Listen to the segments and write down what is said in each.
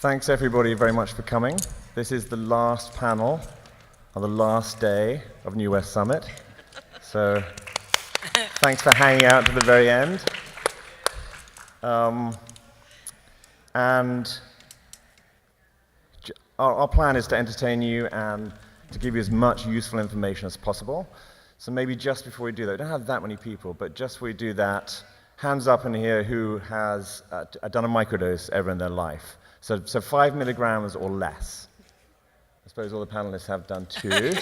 Thanks everybody very much for coming. This is the last panel on the last day of New West Summit. So thanks for hanging out to the very end. And our plan is to entertain you and to give you as much useful information as possible. So maybe just before we do that, we don't have that many people, but just before we do that, hands up in here who has done a microdose ever in their life. So 5 milligrams or less. I suppose all the panelists have done too,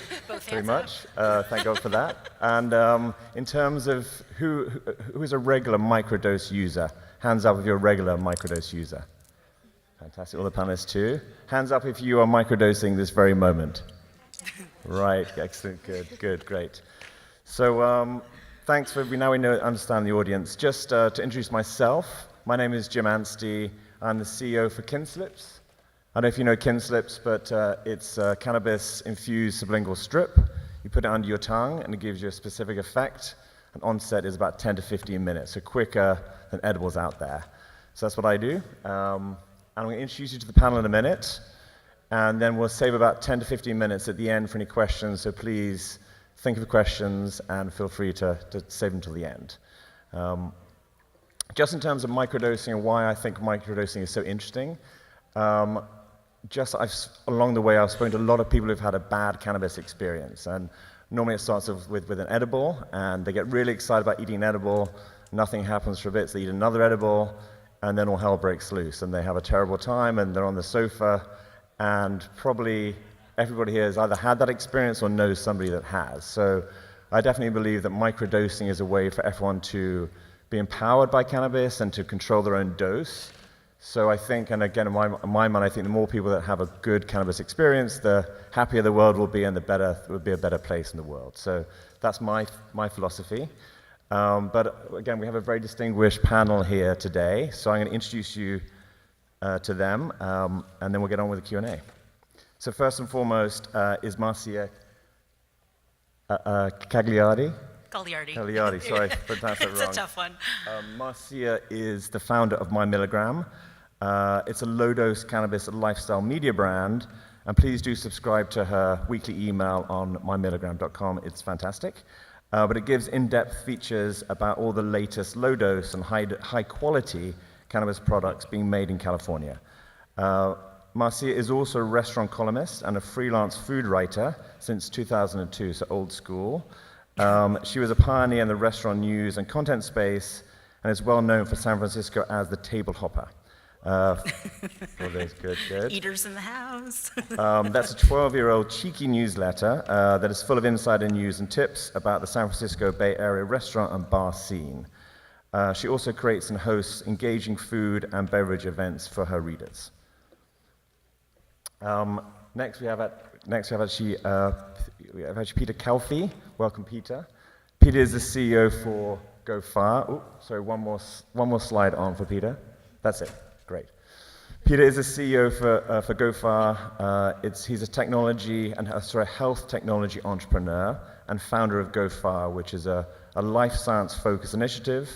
pretty much. Thank God for that. And in terms of who is a regular microdose user, hands up if you're a regular microdose user. Fantastic, all the panelists too. Hands up if you are microdosing this very moment. Right, excellent, good, great. So thanks for, now we understand the audience. Just to introduce myself, my name is Jim Anstey. I'm the CEO for Kinslips. I don't know if you know Kinslips, but it's cannabis-infused sublingual strip. You put it under your tongue, and it gives you a specific effect. And onset is about 10 to 15 minutes, so quicker than edibles out there. So that's what I do. And I'm going to introduce you to the panel in a minute, and then we'll save about 10 to 15 minutes at the end for any questions, so please think of questions and feel free to save them till the end. Just in terms of microdosing and why I think microdosing is so interesting, along the way I've spoken to a lot of people who've had a bad cannabis experience, and normally it starts with an edible, and they get really excited about eating an edible, nothing happens for a bit, so they eat another edible, and then all hell breaks loose, and they have a terrible time, and they're on the sofa, and probably everybody here has either had that experience or knows somebody that has. So I definitely believe that microdosing is a way for everyone to be empowered by cannabis and to control their own dose. So I think, and again, in my mind, I think the more people that have a good cannabis experience, the happier the world will be and the better, it will be a better place in the world. So that's my philosophy. But again, we have a very distinguished panel here today. So I'm going to introduce you to them, and then we'll get on with the Q&A. So first and foremost is Marcia Cagliardi, sorry, pronounced that wrong. It's a tough one. Marcia is the founder of My Milligram. It's a low-dose cannabis lifestyle media brand, and please do subscribe to her weekly email on mymilligram.com. It's fantastic. But it gives in-depth features about all the latest low-dose and high-quality cannabis products being made in California. Marcia is also a restaurant columnist and a freelance food writer since 2002, so old school. She was a pioneer in the restaurant news and content space and is well known for San Francisco as the table hopper. Good. Eaters in the house. That's a 12-year-old cheeky newsletter that is full of insider news and tips about the San Francisco Bay Area restaurant and bar scene. She also creates and hosts engaging food and beverage events for her readers. Next we have actually Peter Calfee. Welcome, Peter. Peter is the CEO for GoFar. Oh, sorry, one more slide on for Peter. That's it. Great. Peter is the CEO for GoFar. He's a technology and health technology entrepreneur and founder of GoFar, which is a life science-focused initiative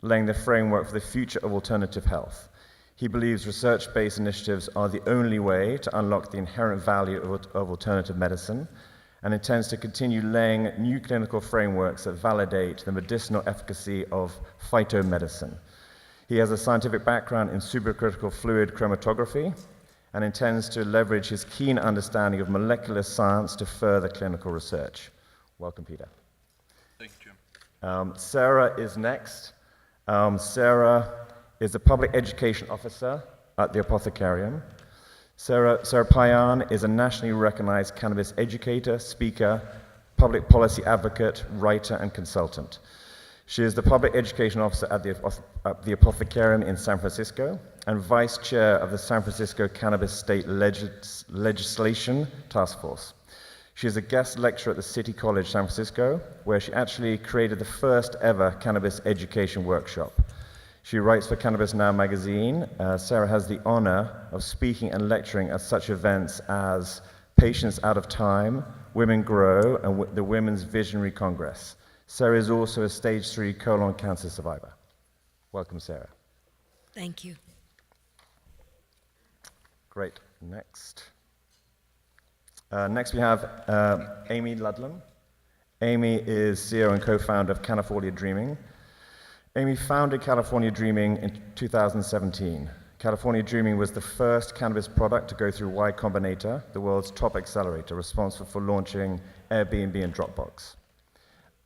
laying the framework for the future of alternative health. He believes research-based initiatives are the only way to unlock the inherent value of alternative medicine, and intends to continue laying new clinical frameworks that validate the medicinal efficacy of phytomedicine. He has a scientific background in supercritical fluid chromatography and intends to leverage his keen understanding of molecular science to further clinical research. Welcome, Peter. Thank you, Jim. Sarah is next. Sarah is the Public Education Officer at the Apothecarium. Sarah Payan is a nationally recognized cannabis educator, speaker, public policy advocate, writer, and consultant. She is the Public Education Officer at the Apothecarium in San Francisco and Vice Chair of the San Francisco Cannabis State Legislation Task Force. She is a guest lecturer at the City College San Francisco, where she actually created the first ever cannabis education workshop. She writes for Cannabis Now magazine. Sarah has the honor of speaking and lecturing at such events as Patients Out of Time, Women Grow, and the Women's Visionary Congress. Sarah is also a stage 3 colon cancer survivor. Welcome, Sarah. Thank you. Great. Next. Next we have Amy Ludlam. Amy is CEO and co-founder of California Dreaming. Amy founded California Dreaming in 2017. California Dreaming was the first cannabis product to go through Y Combinator, the world's top accelerator, responsible for launching Airbnb and Dropbox.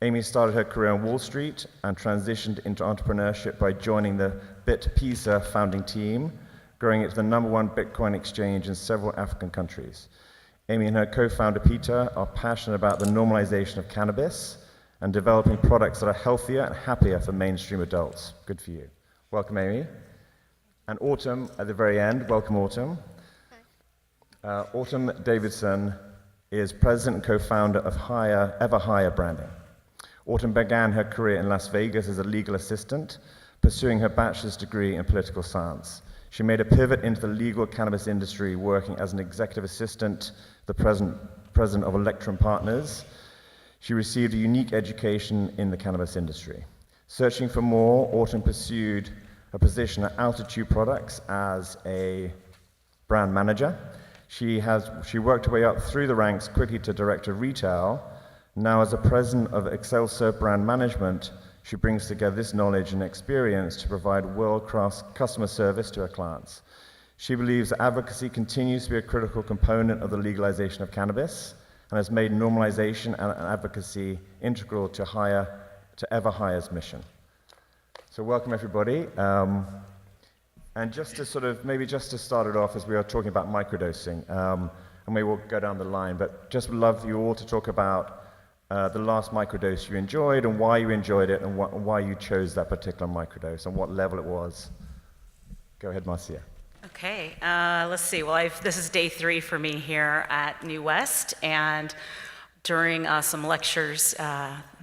Amy started her career on Wall Street and transitioned into entrepreneurship by joining the BitPesa founding team, growing it to the #1 Bitcoin exchange in several African countries. Amy and her co-founder Peter are passionate about the normalization of cannabis and developing products that are healthier and happier for mainstream adults. Good for you. Welcome, Amy. And Autumn at the very end. Welcome, Autumn. Hi. Autumn Davidson is president and co-founder of Ever Higher Branding. Autumn began her career in Las Vegas as a legal assistant, pursuing her bachelor's degree in political science. She made a pivot into the legal cannabis industry, working as an executive assistant, the president of Electrum Partners. She received a unique education in the cannabis industry. Searching for more, Autumn pursued a position at Altitude Products as a brand manager. She worked her way up through the ranks quickly to director of retail. Now as a president of Excelsior Brand Management, she brings together this knowledge and experience to provide world-class customer service to her clients. She believes that advocacy continues to be a critical component of the legalization of cannabis and has made normalization and advocacy integral to Ever Higher's mission. So welcome everybody. And just to start it off, as we are talking about microdosing, and maybe we'll go down the line, but just would love you all to talk about the last microdose you enjoyed and why you enjoyed it and why you chose that particular microdose and what level it was. Go ahead, Marcia. Okay, let's see. Well, this is day 3 for me here at New West, and during some lectures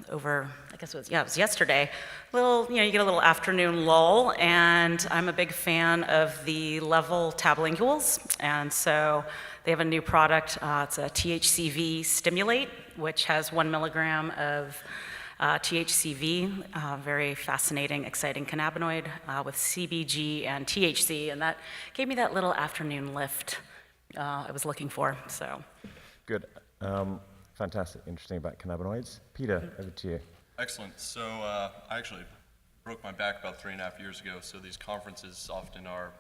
over, I guess it was yesterday, you get a little afternoon lull, and I'm a big fan of the Level tablinguals, and so they have a new product. It's a THCV Stimulate, which has 1 milligram of THCV, very fascinating, exciting cannabinoid with CBG and THC, and that gave me that little afternoon lift I was looking for. So, good, fantastic, interesting about cannabinoids. Peter, over to you. Excellent. So I actually broke my back about 3.5 years ago. So these conferences often are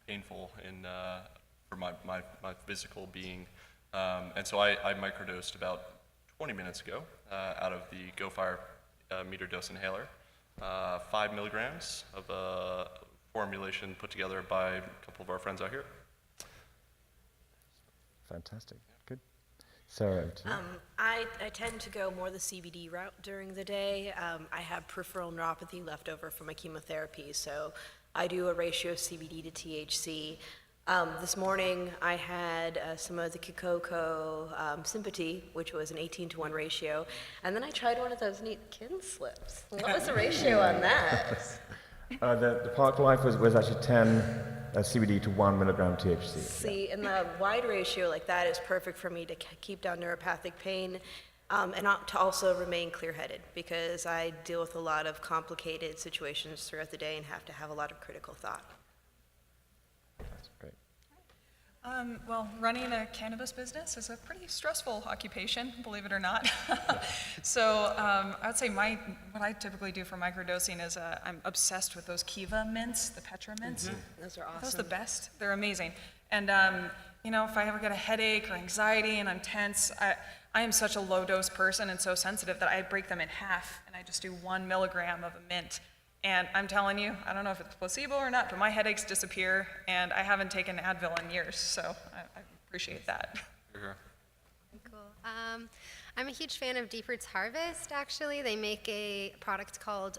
painful for my physical being, and so I microdosed about 20 minutes ago out of the GoFire meter dose inhaler, 5 milligrams of a formulation put together by a couple of our friends out here. Fantastic. Good. Sarah, over to you. I tend to go more the CBD route during the day. I have peripheral neuropathy left over from my chemotherapy, so I do a ratio of CBD to THC. This morning I had some of the Kikoko Sympathy, which was an 18-to-1 ratio, and then I tried one of those neat kin slips. What was the ratio on that? The Park Life was actually 10 CBD to 1 milligram THC. See, and the wide ratio like that is perfect for me to keep down neuropathic pain and to also remain clear-headed, because I deal with a lot of complicated situations throughout the day and have to have a lot of critical thought. That's great. Well, running a cannabis business is a pretty stressful occupation, believe it or not. So I would say what I typically do for microdosing is I'm obsessed with those Kiva mints, the Petra mints. Mm-hmm. Those are awesome. Those are the best. They're amazing. And if I ever get a headache or anxiety and I'm tense, I am such a low dose person and so sensitive that I break them in half and I just do 1 milligram of a mint. And I'm telling you, I don't know if it's placebo or not, but my headaches disappear, and I haven't taken Advil in years, so I appreciate that. Cool. I'm a huge fan of Deep Roots Harvest, actually. They make a product called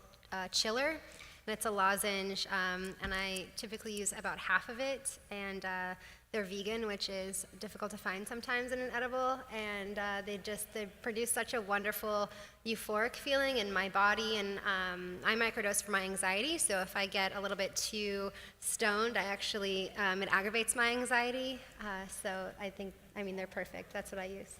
Chiller, and it's a lozenge, and I typically use about half of it, and they're vegan, which is difficult to find sometimes in an edible, and they produce such a wonderful euphoric feeling in my body, and I microdose for my anxiety, so if I get a little bit too stoned, it aggravates my anxiety, so they're perfect. That's what I use.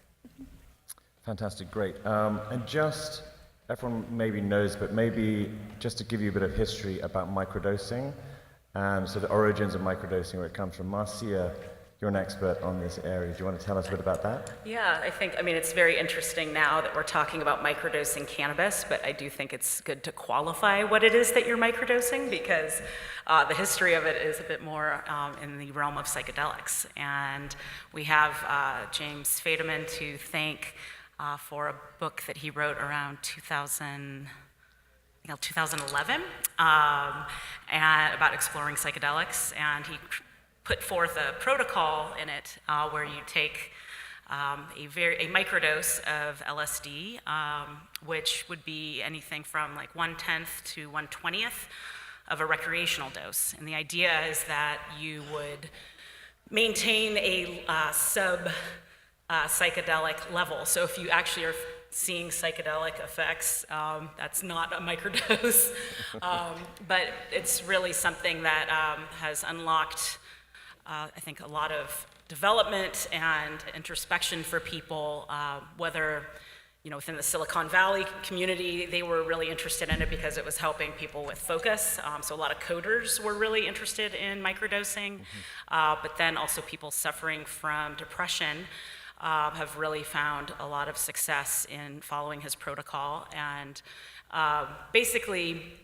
Fantastic, great. And just, everyone maybe knows, but maybe just to give you a bit of history about microdosing, and so the origins of microdosing, where it comes from. Marcia, you're an expert on this area. Do you want to tell us a bit about that? Yeah, I mean, it's very interesting now that we're talking about microdosing cannabis, but I do think it's good to qualify what it is that you're microdosing, because the history of it is a bit more in the realm of psychedelics. And we have James Fadiman to thank for a book that he wrote around 2011, and about exploring psychedelics, and he put forth a protocol in it where you take a microdose of LSD, which would be anything from like 1/10 to 1/20th of a recreational dose. And the idea is that you would maintain a psychedelic level. So if you actually are seeing psychedelic effects, that's not a microdose, but it's really something that has unlocked I think a lot of development and introspection for people, whether, within the Silicon Valley community, they were really interested in it because it was helping people with focus. So a lot of coders were really interested in microdosing, but then also people suffering from depression have really found a lot of success in following his protocol. And basically,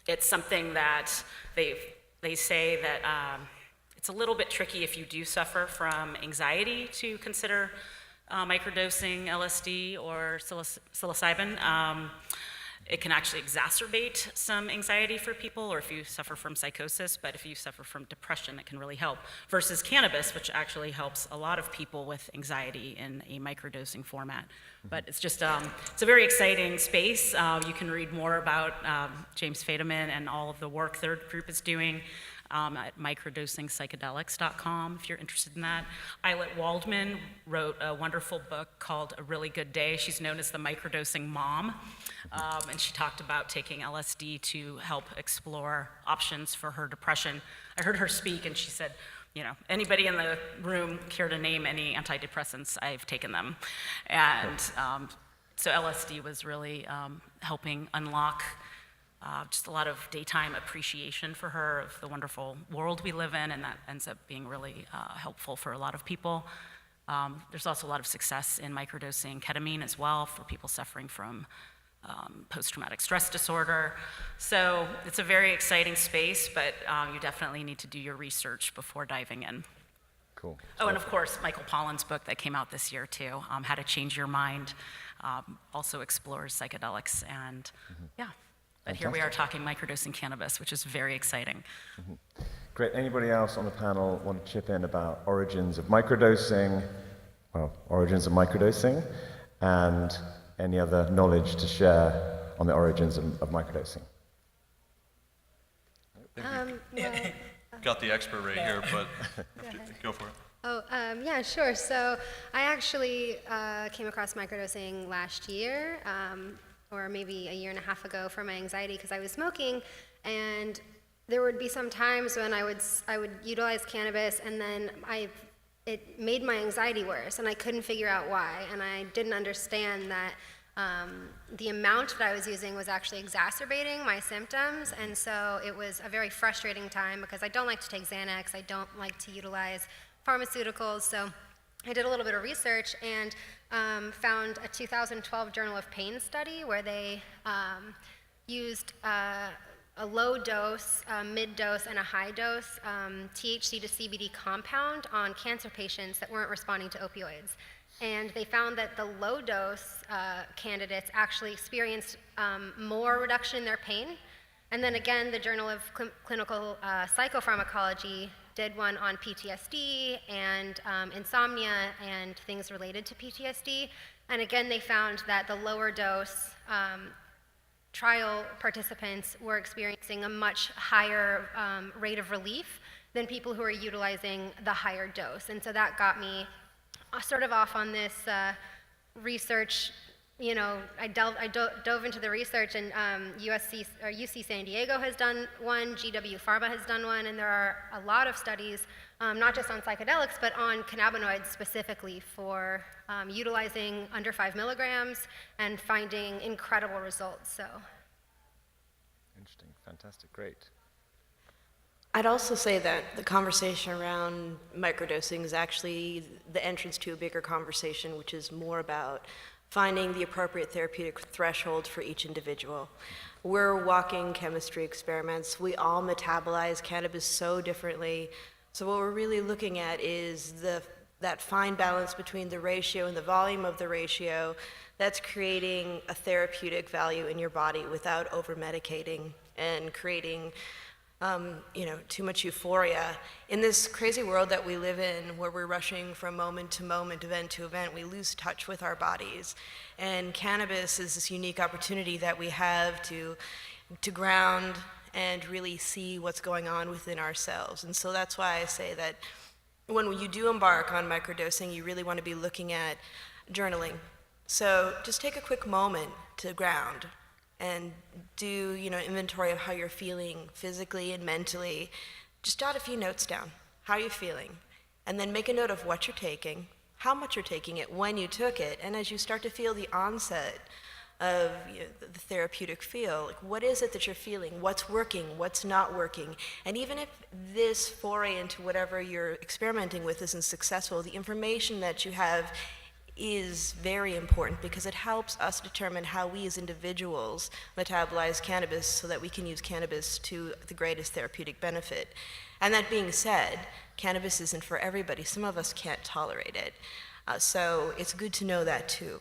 it's something that they say that it's a little bit tricky if you do suffer from anxiety to consider microdosing LSD or psilocybin. It can actually exacerbate some anxiety for people, or if you suffer from psychosis, but if you suffer from depression, it can really help. Versus cannabis, which actually helps a lot of people with anxiety in a microdosing format. But it's just, it's a very exciting space. You can read more about James Fadiman and all of the work their group is doing at microdosingpsychedelics.com if you're interested in that. Eilert Waldman wrote a wonderful book called A Really Good Day. She's known as the microdosing mom, and she talked about taking LSD to help explore options for her depression. I heard her speak, and she said, anybody in the room care to name any antidepressants? I've taken them. And so LSD was really helping unlock just a lot of daytime appreciation for her of the wonderful world we live in, and that ends up being really helpful for a lot of people. There's also a lot of success in microdosing ketamine as well for people suffering from post-traumatic stress disorder. So it's a very exciting space, but you definitely need to do your research before diving in. Cool. Oh, and of course, Michael Pollan's book that came out this year too, How to Change Your Mind, also explores psychedelics, and yeah. But here we are talking microdosing cannabis, which is very exciting. Great. Anybody else on the panel want to chip in about origins of microdosing, and any other knowledge to share on the origins of microdosing? Got the expert right here, but go for it. Oh, yeah, sure. So I actually came across microdosing last year, or maybe a year and a half ago, for my anxiety because I was smoking, and there would be some times when I would utilize cannabis, and then it made my anxiety worse, and I couldn't figure out why, and I didn't understand that the amount that I was using was actually exacerbating my symptoms, and so it was a very frustrating time because I don't like to take Xanax, I don't like to utilize pharmaceuticals, so I did a little bit of research and found a 2012 Journal of Pain study where they used a low dose, a mid dose, and a high dose THC to CBD compound on cancer patients that weren't responding to opioids. And they found that the low dose candidates actually experienced more reduction in their pain. And then again, the Journal of Clinical Psychopharmacology did one on PTSD and insomnia and things related to PTSD. And again, they found that the lower dose trial participants were experiencing a much higher rate of relief than people who are utilizing the higher dose. And so that got me sort of off on this research. I dove into the research, and UC San Diego has done one, GW Pharma has done one, and there are a lot of studies, not just on psychedelics, but on cannabinoids specifically for utilizing under 5 milligrams and finding incredible results. So, interesting, fantastic, great. I'd also say that the conversation around microdosing is actually the entrance to a bigger conversation, which is more about finding the appropriate therapeutic threshold for each individual. We're walking chemistry experiments. We all metabolize cannabis so differently. So what we're really looking at is that fine balance between the ratio and the volume of the ratio that's creating a therapeutic value in your body without over-medicating and creating too much euphoria. In this crazy world that we live in, where we're rushing from moment to moment, event to event, we lose touch with our bodies. And cannabis is this unique opportunity that we have to ground and really see what's going on within ourselves. And so that's why I say that when you do embark on microdosing, you really want to be looking at journaling. So just take a quick moment to ground and do inventory of how you're feeling physically and mentally. Just jot a few notes down. How are you feeling? And then make a note of what you're taking, how much you're taking it, when you took it, and as you start to feel the onset of the therapeutic feel, like what is it that you're feeling? What's working? What's not working? And even if this foray into whatever you're experimenting with isn't successful, the information that you have is very important because it helps us determine how we as individuals metabolize cannabis so that we can use cannabis to the greatest therapeutic benefit. And that being said, cannabis isn't for everybody. Some of us can't tolerate it. So it's good to know that too.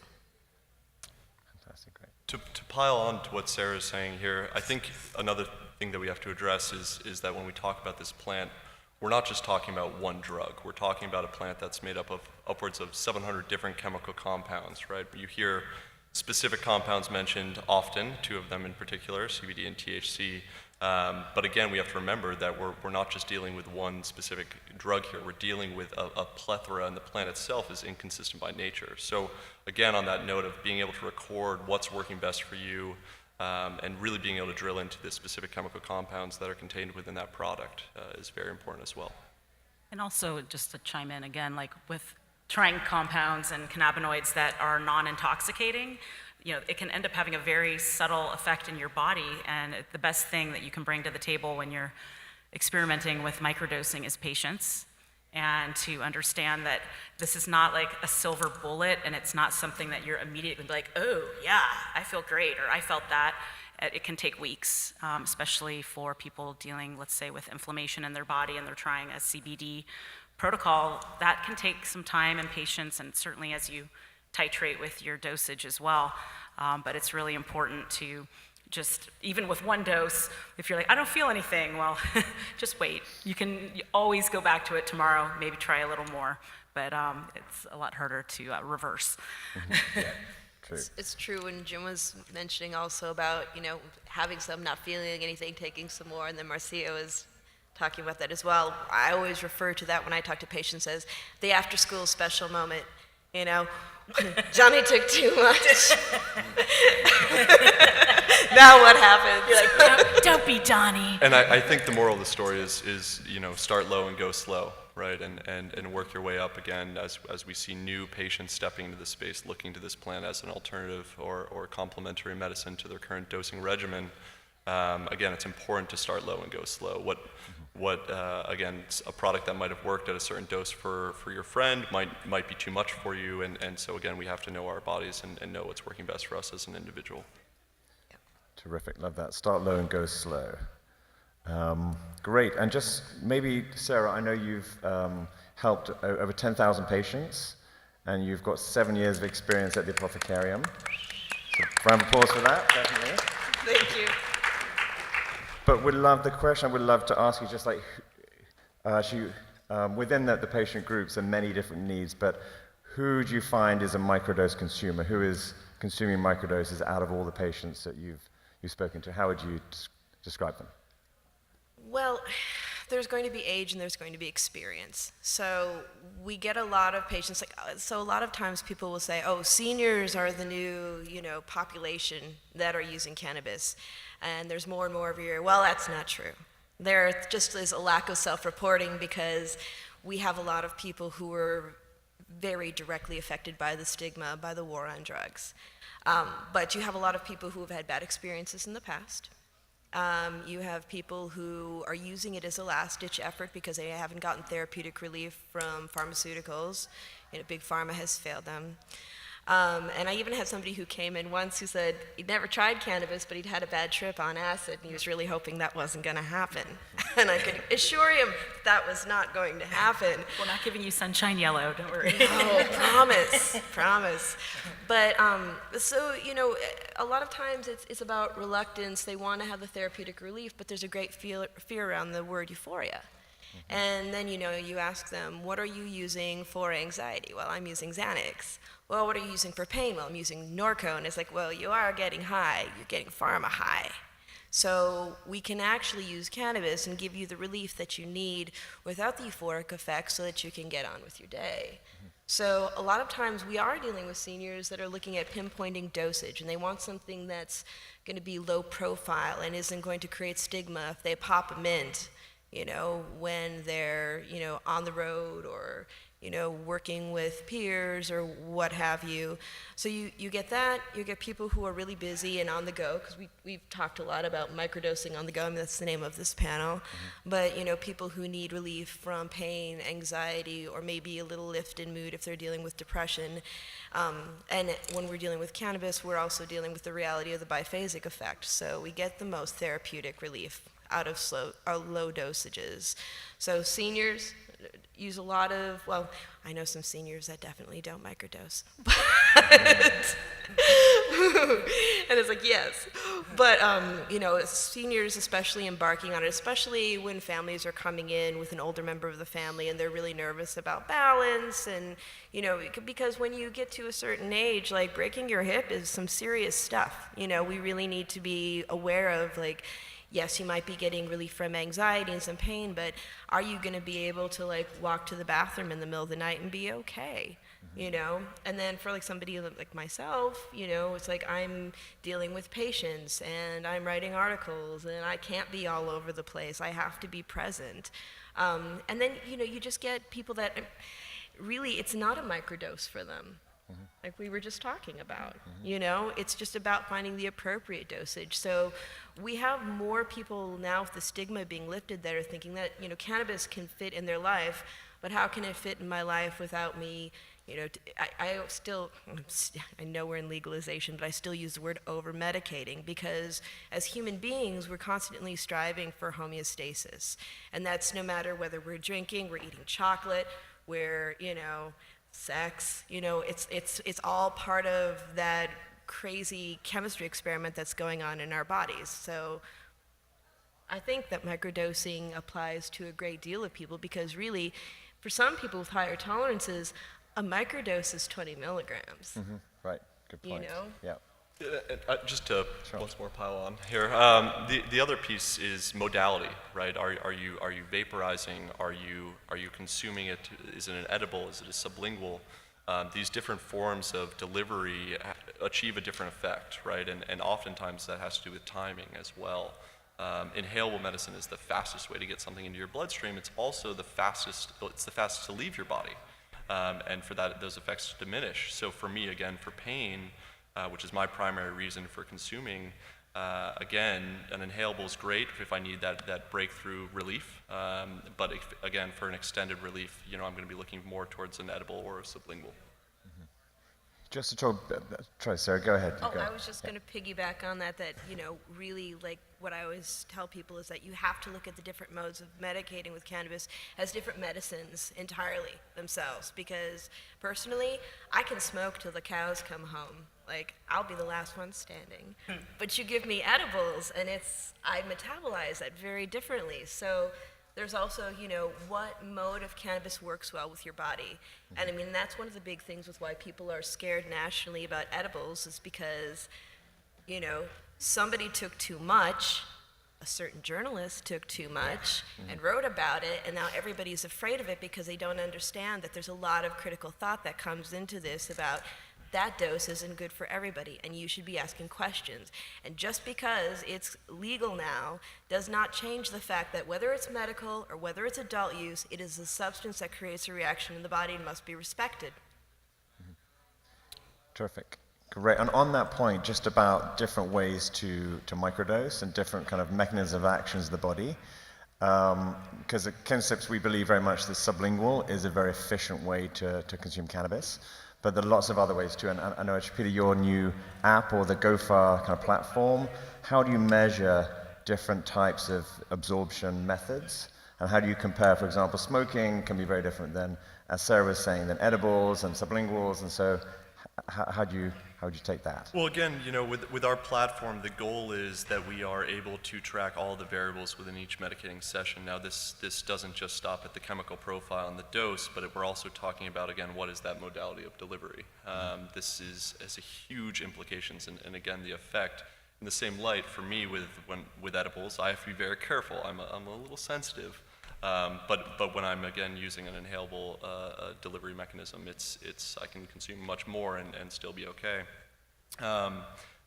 Fantastic, great. To pile on to what Sarah is saying here, I think another thing that we have to address is that when we talk about this plant, we're not just talking about one drug. We're talking about a plant that's made up of upwards of 700 different chemical compounds, right? You hear specific compounds mentioned often, 2 of them in particular, CBD and THC. But again, we have to remember that we're not just dealing with one specific drug here. We're dealing with a plethora, and the plant itself is inconsistent by nature. So again, on that note of being able to record what's working best for you, and really being able to drill into the specific chemical compounds that are contained within that product is very important as well. And also, just to chime in again, like with trying compounds and cannabinoids that are non-intoxicating, it can end up having a very subtle effect in your body, and the best thing that you can bring to the table when you're experimenting with microdosing is patience, and to understand that this is not like a silver bullet, and it's not something that you're immediately like, oh yeah, I feel great, or I felt that. It can take weeks, especially for people dealing, let's say, with inflammation in their body and they're trying a CBD protocol. That can take some time and patience, and certainly as you titrate with your dosage as well. But it's really important to just, even with one dose, if you're like, I don't feel anything, well, just wait. You always go back to it tomorrow, maybe try a little more, but it's a lot harder to reverse. Mm-hmm. Yeah, true. It's true, and Jim was mentioning also about, having some, not feeling anything, taking some more, and then Marcia was talking about that as well. I always refer to that when I talk to patients as the after-school special moment, Johnny took too much. Now what happens? You're like, don't be Donnie. And I think the moral of the story is start low and go slow, right? And work your way up again as we see new patients stepping into the space, looking to this plant as an alternative or complementary medicine to their current dosing regimen. Again, it's important to start low and go slow. Again, a product that might have worked at a certain dose for your friend might be too much for you, and so again, we have to know our bodies and know what's working best for us as an individual. Terrific, love that. Start low and go slow. Great, and just maybe, Sarah, I know you've helped over 10,000 patients, and you've got 7 years of experience at the Apothecarium. So round of applause for that, definitely. thank you. But would love the question, I would love to ask you just like, within the patient groups there are many different needs, but who do you find is a microdose consumer? Who is consuming microdoses out of all the patients that you've spoken to? How would you describe them? Well, there's going to be age and there's going to be experience. So we get a lot of patients, so a lot of times people will say, oh, seniors are the new, population that are using cannabis, and there's more and more every year. Well, that's not true. There just is a lack of self-reporting because we have a lot of people who are very directly affected by the stigma, by the war on drugs. But you have a lot of people who have had bad experiences in the past. You have people who are using it as a last-ditch effort because they haven't gotten therapeutic relief from pharmaceuticals. Big pharma has failed them. And I even had somebody who came in once who said he'd never tried cannabis, but he'd had a bad trip on acid, and he was really hoping that wasn't going to happen. And I could assure him that was not going to happen. We're not giving you sunshine yellow, don't worry. Oh, promise. But so, a lot of times it's about reluctance. They want to have the therapeutic relief, but there's a great fear around the word euphoria. And then, you ask them, what are you using for anxiety? Well, I'm using Xanax. Well, what are you using for pain? Well, I'm using Norco. And it's like, well, you are getting high. You're getting pharma high. So we can actually use cannabis and give you the relief that you need without the euphoric effect so that you can get on with your day. So a lot of times we are dealing with seniors that are looking at pinpointing dosage, and they want something that's going to be low profile and isn't going to create stigma if they pop a mint, when they're, on the road or, working with peers or what have you. So you get that. You get people who are really busy and on the go, because we've talked a lot about microdosing on the go. I mean, that's the name of this panel. But, people who need relief from pain, anxiety, or maybe a little lift in mood if they're dealing with depression. And when we're dealing with cannabis, we're also dealing with the reality of the biphasic effect. So we get the most therapeutic relief out of low dosages. So seniors use a lot of, well, I know some seniors that definitely don't microdose. And it's like, yes. But, seniors especially embarking on it, especially when families are coming in with an older member of the family and they're really nervous about balance. And, because when you get to a certain age, like breaking your hip is some serious stuff. We really need to be aware of, yes, you might be getting relief from anxiety and some pain, but are you going to be able to walk to the bathroom in the middle of the night and be okay? And then for somebody like myself, it's like I'm dealing with patients and I'm writing articles and I can't be all over the place. I have to be present. And then, you just get people that really it's not a microdose for them. Like we were just talking about, it's just about finding the appropriate dosage. So we have more people now with the stigma being lifted that are thinking that, cannabis can fit in their life, but how can it fit in my life without me, I know we're in legalization, but I still use the word over-medicating because as human beings, we're constantly striving for homeostasis. And that's no matter whether we're drinking, we're eating chocolate, we're, sex, it's all part of that crazy chemistry experiment that's going on in our bodies. So I think that microdosing applies to a great deal of people because really, for some people with higher tolerances, a microdose is 20 milligrams. Right, good point. Yeah. Just to once more pile on here, the other piece is modality, right? Are you vaporizing? Are you consuming it? Is it an edible? Is it a sublingual? These different forms of delivery achieve a different effect, right? And oftentimes that has to do with timing as well. Inhalable medicine is the fastest way to get something into your bloodstream. It's also the fastest to leave your body, and for that those effects to diminish. So for me, again, for pain, which is my primary reason for consuming. Again, an inhalable is great if I need that breakthrough relief, but again, for an extended relief, I'm going to be looking more towards an edible or a sublingual. Just to try, Sarah, go ahead. Oh, I was just going to piggyback on that, really, what I always tell people is that you have to look at the different modes of medicating with cannabis as different medicines entirely themselves, because personally, I can smoke till the cows come home. I'll be the last one standing. But you give me edibles, and I metabolize that very differently. So there's also, what mode of cannabis works well with your body. And that's one of the big things with why people are scared nationally about edibles is because, somebody took too much, a certain journalist took too much and wrote about it, and now everybody's afraid of it because they don't understand that there's a lot of critical thought that comes into this about that dose isn't good for everybody, and you should be asking questions. And just because it's legal now does not change the fact that whether it's medical or whether it's adult use, it is a substance that creates a reaction in the body and must be respected. Terrific. Great. And on that point, just about different ways to microdose and different kind of mechanisms of actions of the body, because at Cannabis we believe very much that sublingual is a very efficient way to consume cannabis, but there are lots of other ways too. And I know, actually, Peter, your new app or the GoFar kind of platform, how do you measure different types of absorption methods? And how do you compare, for example, smoking can be very different than, as Sarah was saying, than edibles and sublinguals, and so how would you take that? Well, again, with our platform, the goal is that we are able to track all the variables within each medicating session. Now, this doesn't just stop at the chemical profile and the dose, but we're also talking about, again, what is that modality of delivery? This has a huge implications, and again, the effect. In the same light, for me, with edibles, I have to be very careful. I'm a little sensitive. But when I'm, again, using an inhalable delivery mechanism, I can consume much more and still be okay.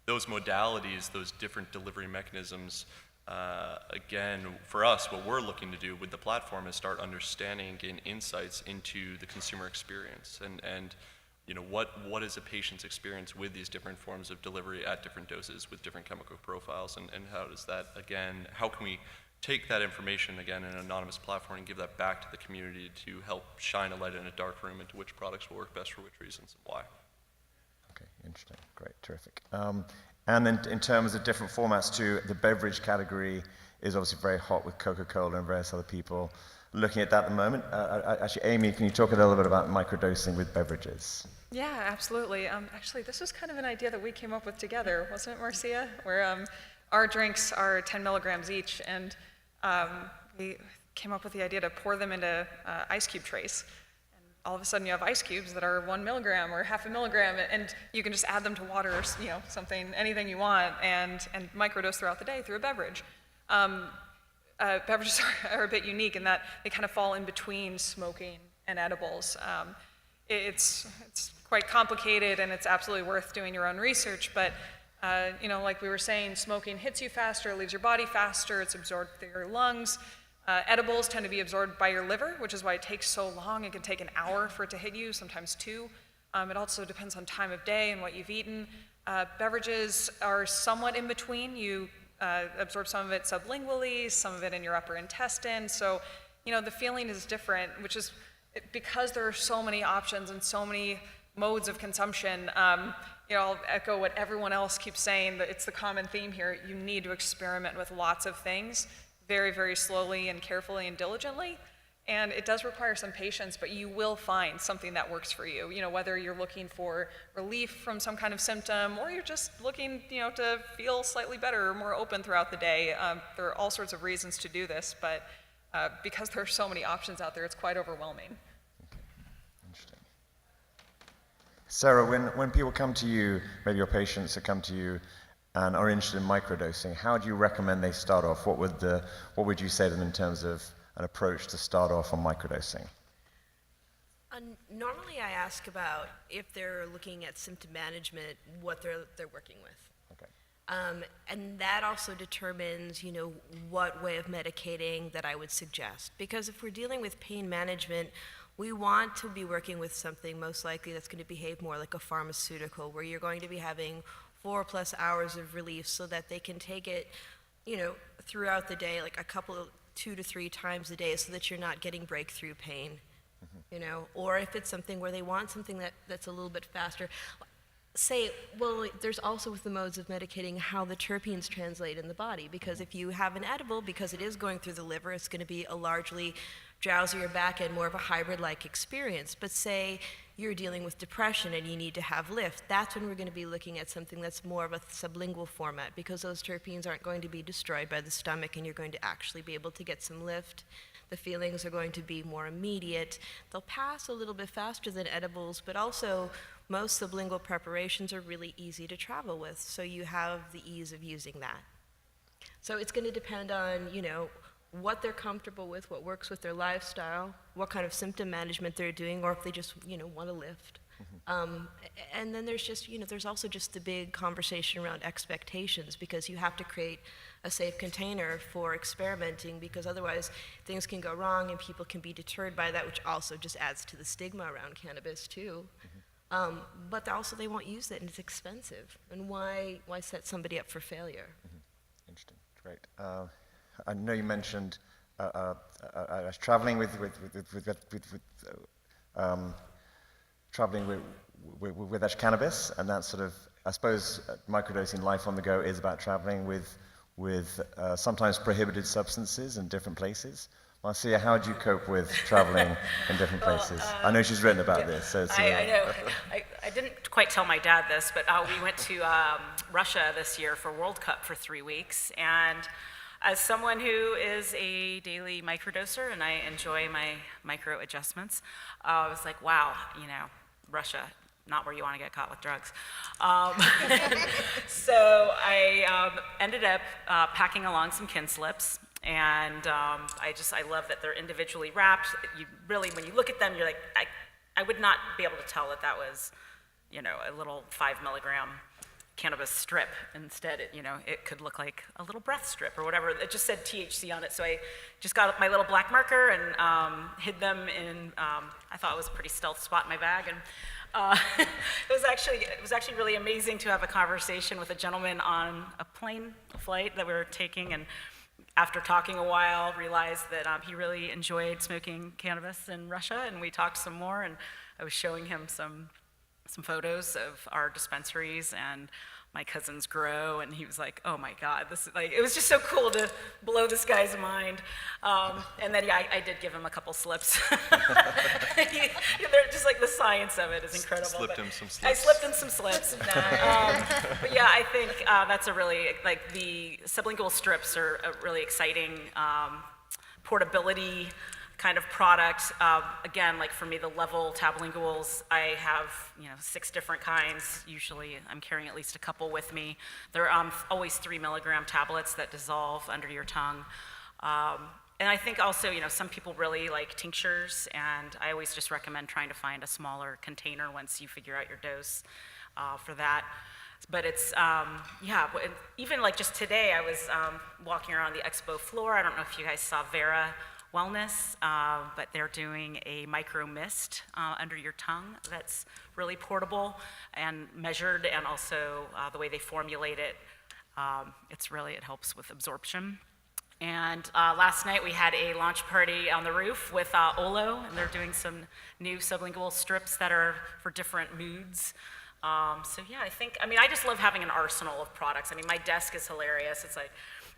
Those modalities, those different delivery mechanisms, again, for us, what we're looking to do with the platform is start understanding and gain insights into the consumer experience and what is a patient's experience with these different forms of delivery at different doses with different chemical profiles, and how does that, again, how can we take that information, again, in an anonymous platform and give that back to the community to help shine a light in a dark room into which products will work best for which reasons and why. Okay, interesting, great, terrific. And then in terms of different formats too, the beverage category is obviously very hot with Coca-Cola and various other people looking at that at the moment. Actually, Amy, can you talk a little bit about microdosing with beverages? Yeah, absolutely. Actually, this was kind of an idea that we came up with together, wasn't it, Marcia? Where our drinks are 10 milligrams each, and we came up with the idea to pour them into ice cube trays. And all of a sudden you have ice cubes that are 1 milligram or half a milligram, and you can just add them to water or something, anything you want, and microdose throughout the day through a beverage. Beverages are a bit unique in that they kind of fall in between smoking and edibles. It's quite complicated, and it's absolutely worth doing your own research, but like we were saying, smoking hits you faster, leaves your body faster, it's absorbed through your lungs. Edibles tend to be absorbed by your liver, which is why it takes so long. It can take an hour for it to hit you, sometimes 2. It also depends on time of day and what you've eaten. Beverages are somewhat in between. You absorb some of it sublingually, some of it in your upper intestine. So, the feeling is different, which is because there are so many options and so many modes of consumption. I'll echo what everyone else keeps saying, that it's the common theme here. You need to experiment with lots of things very, very slowly and carefully and diligently. And it does require some patience, but you will find something that works for you. Whether you're looking for relief from some kind of symptom or you're just looking, to feel slightly better or more open throughout the day. There are all sorts of reasons to do this, but because there are so many options out there, it's quite overwhelming. Interesting. Sarah, when people come to you, maybe your patients that come to you and are interested in microdosing, how do you recommend they start off? What would you say to them in terms of an approach to start off on microdosing? Normally I ask about if they're looking at symptom management, what they're working with. Okay. And that also determines, what way of medicating that I would suggest. Because if we're dealing with pain management, we want to be working with something most likely that's going to behave more like a pharmaceutical, where you're going to be having 4+ hours of relief so that they can take it, throughout the day, like 2 to 3 times a day, so that you're not getting breakthrough pain, or if it's something where they want something that's a little bit faster. There's also with the modes of medicating how the terpenes translate in the body, because if you have an edible, because it is going through the liver, it's going to be a largely drowsier back end, more of a hybrid-like experience. But say you're dealing with depression and you need to have lift, that's when we're going to be looking at something that's more of a sublingual format, because those terpenes aren't going to be destroyed by the stomach and you're going to actually be able to get some lift. The feelings are going to be more immediate. They'll pass a little bit faster than edibles, but also most sublingual preparations are really easy to travel with, so you have the ease of using that. So it's going to depend on, what they're comfortable with, what works with their lifestyle, what kind of symptom management they're doing, or if they just, want to lift. And then there's just, there's also just the big conversation around expectations, because you have to create a safe container for experimenting, because otherwise things can go wrong and people can be deterred by that, which also just adds to the stigma around cannabis too. But also they won't use it, and it's expensive. And why set somebody up for failure? Interesting. Great. I know you mentioned I was traveling with Cannabis, and that's sort of, I suppose, microdosing life on the go is about traveling with sometimes prohibited substances in different places. Marcia, how do you cope with traveling in different places? I know she's written about this. So I know. I didn't quite tell my dad this, but we went to Russia this year for World Cup for 3 weeks. And as someone who is a daily microdoser and I enjoy my micro adjustments, I was like, wow, Russia, not where you want to get caught with drugs. So I ended up packing along some kin slips. And I love that they're individually wrapped. You really, when you look at them, you're like, I would not be able to tell that that was, a little 5 milligram cannabis strip. Instead, it could look like a little breath strip or whatever. It just said THC on it. So I just got my little black marker and hid them in, I thought it was a pretty stealth spot in my bag. And it was actually really amazing to have a conversation with a gentleman on a flight that we were taking, and after talking a while, realized that he really enjoyed smoking cannabis in Russia, and we talked some more, and I was showing him some photos of our dispensaries and my cousin's grow, and he was like, oh my God, this is like, it was just so cool to blow this guy's mind. And then, I did give him a couple slips. They're just like, the science of it is incredible. Slipped him some slips. I slipped in some slips. But yeah, I think that's a really, like, the sublingual strips are a really exciting portability kind of product. Again, like for me, the level tablinguals, I have 6 different kinds. Usually I'm carrying at least a couple with me. They're always 3 milligram tablets that dissolve under your tongue. And I think also, some people really like tinctures, and I always just recommend trying to find a smaller container once you figure out your dose for that. But it's, even like just today, I was walking around the expo floor. I don't know if you guys saw Vera Wellness, but they're doing a micro mist under your tongue that's really portable and measured, and also the way they formulate it, it helps with absorption. And last night we had a launch party on the roof with Olo, and they're doing some new sublingual strips that are for different moods. So yeah, I just love having an arsenal of products. My desk is hilarious. It's like,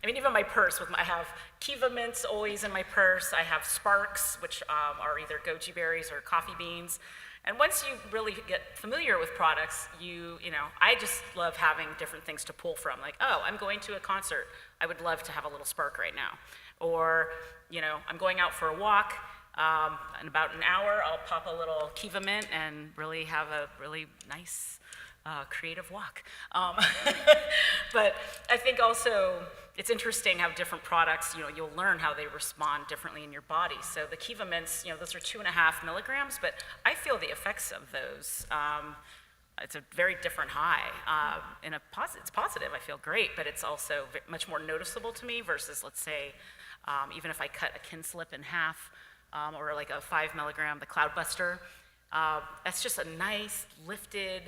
even my purse, I have Kiva mints always in my purse. I have Sparks, which are either goji berries or coffee beans. And once you really get familiar with products, I just love having different things to pull from. Like, oh, I'm going to a concert. I would love to have a little Spark right now. Or, I'm going out for a walk. In about an hour, I'll pop a little Kiva mint and really have a really nice, creative walk. But I think also it's interesting how different products, you'll learn how they respond differently in your body. So the Kiva mints, those are 2.5 milligrams, but I feel the effects of those. It's a very different high. It's positive, I feel great, but it's also much more noticeable to me versus, let's say, even if I cut a kin slip in half, or like a 5 milligram, the Cloudbuster, that's just a nice, lifted,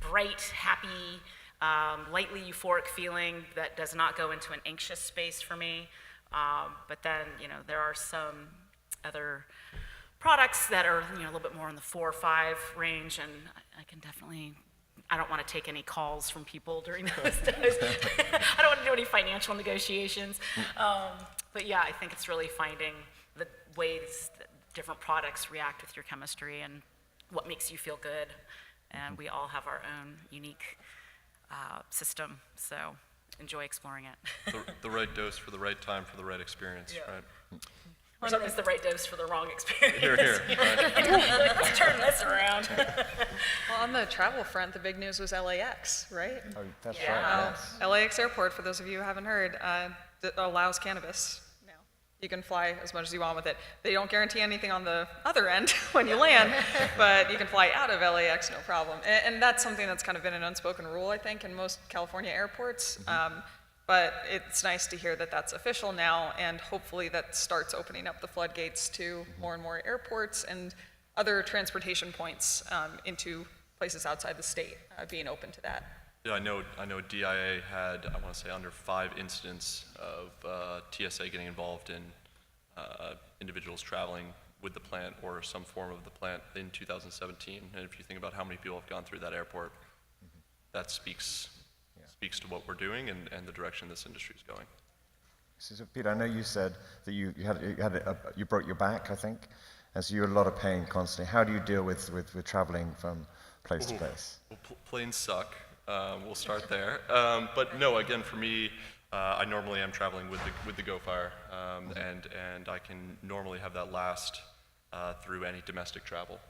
bright, happy, lightly euphoric feeling that does not go into an anxious space for me. But then, there are some other products that are, a little bit more in the 4 or 5 range, and I don't want to take any calls from people during those times. I don't want to do any financial negotiations. But yeah, I think it's really finding the ways that different products react with your chemistry and what makes you feel good. And we all have our own unique system, so enjoy exploring it. The right dose for the right time for the right experience, right? Or sometimes the right dose for the wrong experience. Here, right? Let's turn this around. Well, on the travel front, the big news was LAX, right? Oh, that's Yeah. right. Yes. LAX airport, for those of you who haven't heard, that allows cannabis now. You can fly as much as you want with it. They don't guarantee anything on the other end when you land, but you can fly out of LAX, no problem. And that's something that's kind of been an unspoken rule, I think, in most California airports. But it's nice to hear that that's official now, and hopefully that starts opening up the floodgates to more and more airports and other transportation points into places outside the state being open to that. Yeah, I know DIA had, I want to say, under 5 incidents of TSA getting involved in individuals traveling with the plant or some form of the plant in 2017. And if you think about how many people have gone through that airport, that speaks to what we're doing and the direction this industry is going. So Peter, I know you said that you broke your back, I think, and so you're in a lot of pain constantly. How do you deal with traveling from place to place? Well, planes suck. We'll start there. But no, again, for me, I normally am traveling with the Go Fire, and I can normally have that last through any domestic travel.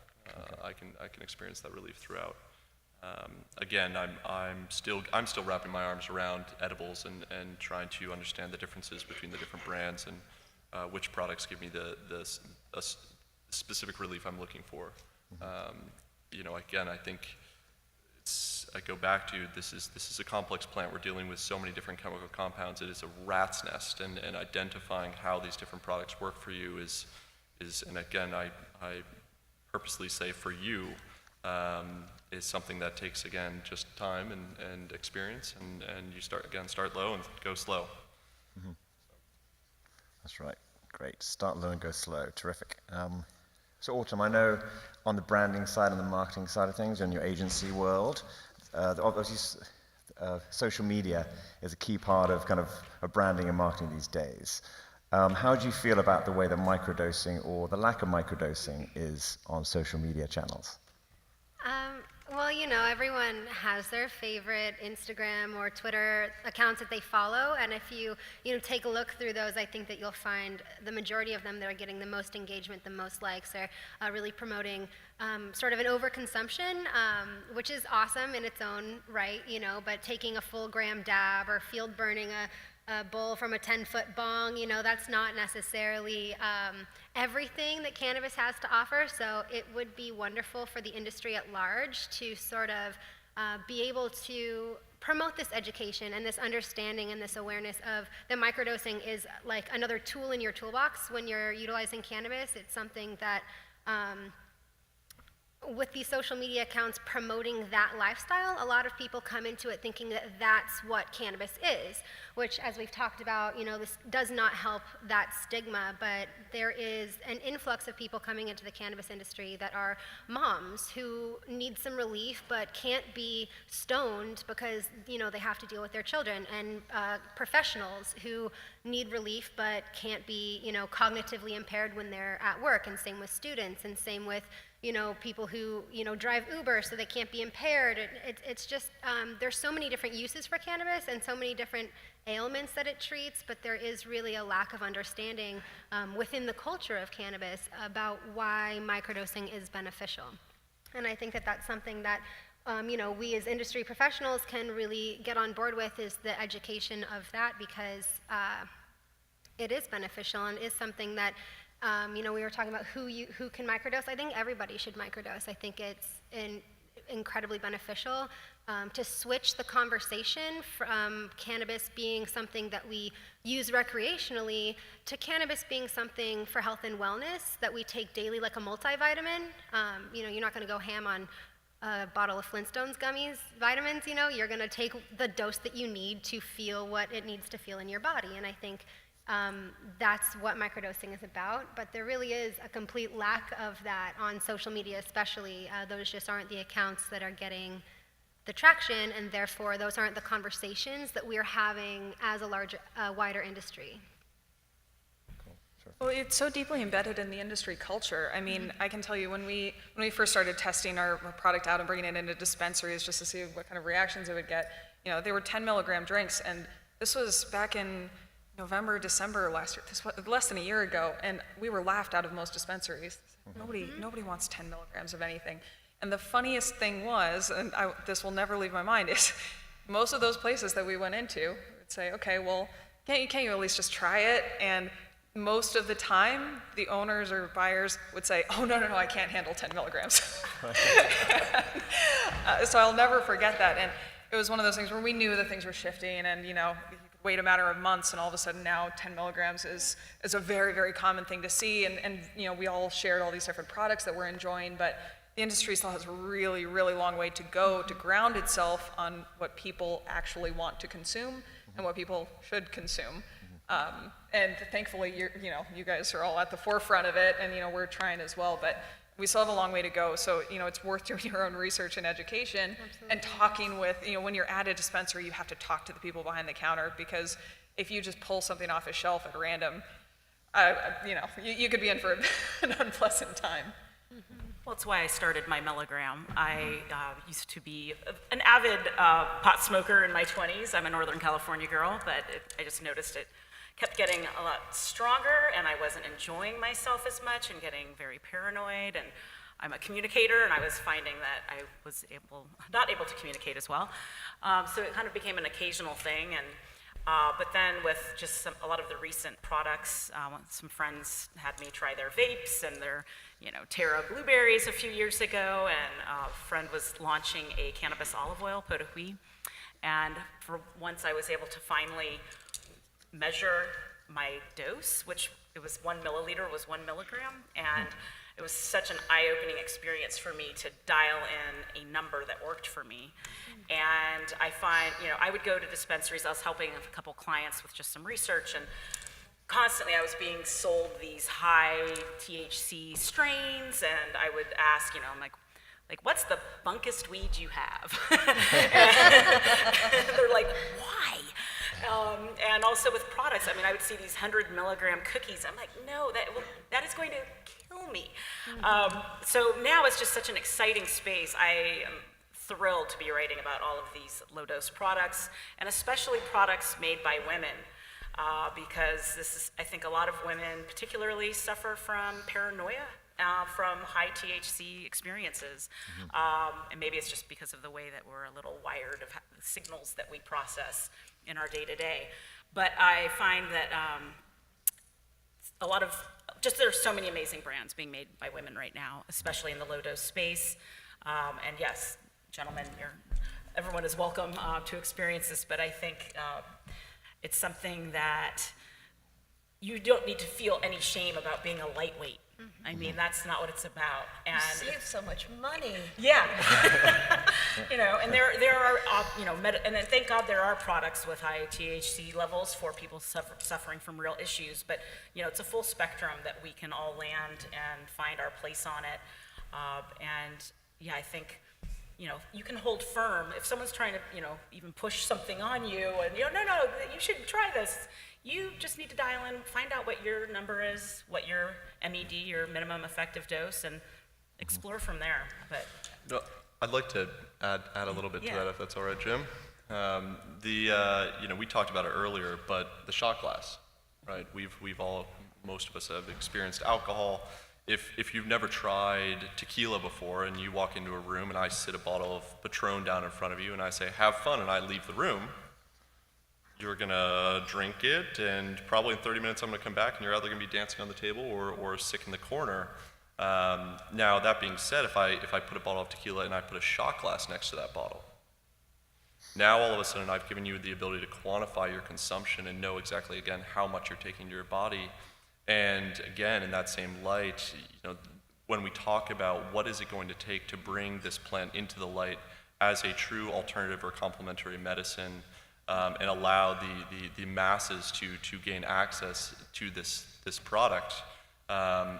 I can experience that relief throughout. Again, I'm still wrapping my arms around edibles and trying to understand the differences between the different brands and which products give me the specific relief I'm looking for. Again, I think I go back to this is a complex plant. We're dealing with so many different chemical compounds. It is a rat's nest, and identifying how these different products work for you is and again, I purposely say for you, is something that takes, again, just time and experience, and you start low and go slow. Mm-hmm. That's right. Great. Start low and go slow. Terrific. So Autumn, I know on the branding side and the marketing side of things, in your agency world, obviously social media is a key part of of branding and marketing these days. How do you feel about the way that microdosing or the lack of microdosing is on social media channels? Well, everyone has their favorite Instagram or Twitter accounts that they follow, and if you take a look through those, I think that you'll find the majority of them that are getting the most engagement, the most likes, are really promoting sort of an overconsumption, which is awesome in its own right, but taking a full gram dab or field burning a bowl from a 10-foot bong, that's not necessarily everything that cannabis has to offer. So it would be wonderful for the industry at large to sort of be able to promote this education and this understanding and this awareness of that microdosing is like another tool in your toolbox when you're utilizing cannabis. It's something that with these social media accounts promoting that lifestyle, a lot of people come into it thinking that that's what cannabis is, which, as we've talked about, this does not help that stigma, but there is an influx of people coming into the cannabis industry that are moms who need some relief but can't be stoned because, they have to deal with their children, and professionals who need relief but can't be, cognitively impaired when they're at work, and same with students, and same with people who, drive Uber so they can't be impaired. It's just, there's so many different uses for cannabis and so many different ailments that it treats, but there is really a lack of understanding within the culture of cannabis about why microdosing is beneficial. And I think that that's something that, we as industry professionals can really get on board with, is the education of that, because it is beneficial and is something that we were talking about who can microdose. I think everybody should microdose. I think it's incredibly beneficial to switch the conversation from cannabis being something that we use recreationally to cannabis being something for health and wellness that we take daily, like a multivitamin. You're not going to go ham on a bottle of Flintstones gummies, vitamins. You're going to take the dose that you need to feel what it needs to feel in your body. And I think that's what microdosing is about, but there really is a complete lack of that on social media, especially. Those just aren't the accounts that are getting the traction, and therefore those aren't the conversations that we're having as a wider industry. Cool. Sure. Well, it's so deeply embedded in the industry culture. I mean, I can tell you when we first started testing our product out and bringing it into dispensaries just to see what kind of reactions it would get, they were 10 milligram drinks, and this was back in November, December last year, this was less than a year ago, and we were laughed out of most dispensaries. Nobody wants 10 milligrams of anything. And the funniest thing was, and this will never leave my mind, is most of those places that we went into would say, okay, well, can't you at least just try it? And most of the time, the owners or buyers would say, oh, no, I can't handle 10 milligrams. So I'll never forget that. And it was one of those things where we knew that things were shifting, and wait a matter of months, and all of a sudden now 10 milligrams is a very, very common thing to see, and we all shared all these different products that we're enjoying, but the industry still has a really, really long way to go to ground itself on what people actually want to consume and what people should consume. And thankfully, you guys are all at the forefront of it, and we're trying as well. But we still have a long way to go. So it's worth doing your own research and education. Absolutely. And talking with when you're at a dispensary, you have to talk to the people behind the counter, because if you just pull something off a shelf at random, you could be in for an unpleasant time. Well, it's why I started my milligram. I used to be an avid pot smoker in my 20s. I'm a Northern California girl, but I just noticed it kept getting a lot stronger, and I wasn't enjoying myself as much and getting very paranoid. And I'm a communicator, and I was finding that I was not able to communicate as well. So it kind of became an occasional thing. And but then with just a lot of the recent products, some friends had me try their vapes and their, Terra blueberries a few years ago, and a friend was launching a cannabis olive oil, pot de huile, and for once I was able to finally measure my dose, which it was 1 milliliter was 1 milligram, and it was such an eye-opening experience for me to dial in a number that worked for me. And I find, I would go to dispensaries. I was helping a couple clients with just some research, and constantly I was being sold these high THC strains, and I would ask, I'm like, what's the bunkest weed you have? And they're like, why? And also with products, I would see these 100 milligram cookies. I'm like, no, that is going to kill me. So now it's just such an exciting space. I am thrilled to be writing about all of these low-dose products, and especially products made by women, because I think a lot of women particularly suffer from paranoia from high THC experiences. And maybe it's just because of the way that we're a little wired of the signals that we process in our day-to-day. But I find that there's so many amazing brands being made by women right now, especially in the low-dose space. And yes, gentlemen, everyone is welcome to experience this, but I think it's something that you don't need to feel any shame about being a lightweight. That's not what it's about. And you save so much money. Yeah. And there are, and then thank God there are products with high THC levels for people suffering from real issues. But, it's a full spectrum that we can all land and find our place on it. I think, you can hold firm. If someone's trying to, even push something on you and, no, you should try this. You just need to dial in, find out what your number is, what your MED, your minimum effective dose, and explore from there. But I'd like to add a little bit to that, if that's all right, Jim. We talked about it earlier, but the shot glass, right? Most of us have experienced alcohol. If you've never tried tequila before and you walk into a room and I sit a bottle of Patron down in front of you and I say, have fun, and I leave the room, you're gonna drink it, and probably in 30 minutes I'm gonna come back and you're either gonna be dancing on the table or sick in the corner. Now, that being said, if I put a bottle of tequila and I put a shot glass next to that bottle, now all of a sudden I've given you the ability to quantify your consumption and know exactly, again, how much you're taking to your body. And again, in that same light, when we talk about what is it going to take to bring this plant into the light as a true alternative or complementary medicine, and allow the masses to gain access to this product,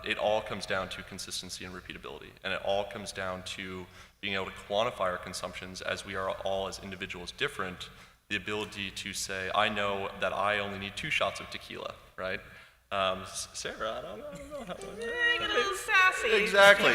it all comes down to consistency and repeatability. And it all comes down to being able to quantify our consumptions, as we are all as individuals different, the ability to say, I know that I only need 2 shots of tequila, right? Sarah, I don't know how to... get a little sassy. Exactly.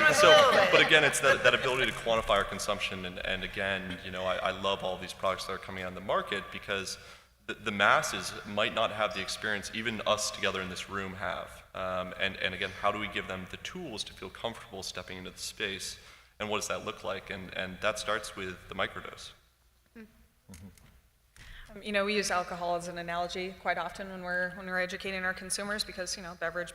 But again, it's that ability to quantify our consumption, and again, I love all these products that are coming on the market, because the masses might not have the experience even us together in this room have. And again, how do we give them the tools to feel comfortable stepping into the space, and what does that look like? And that starts with the microdose. We use alcohol as an analogy quite often when we're educating our consumers, because beverage.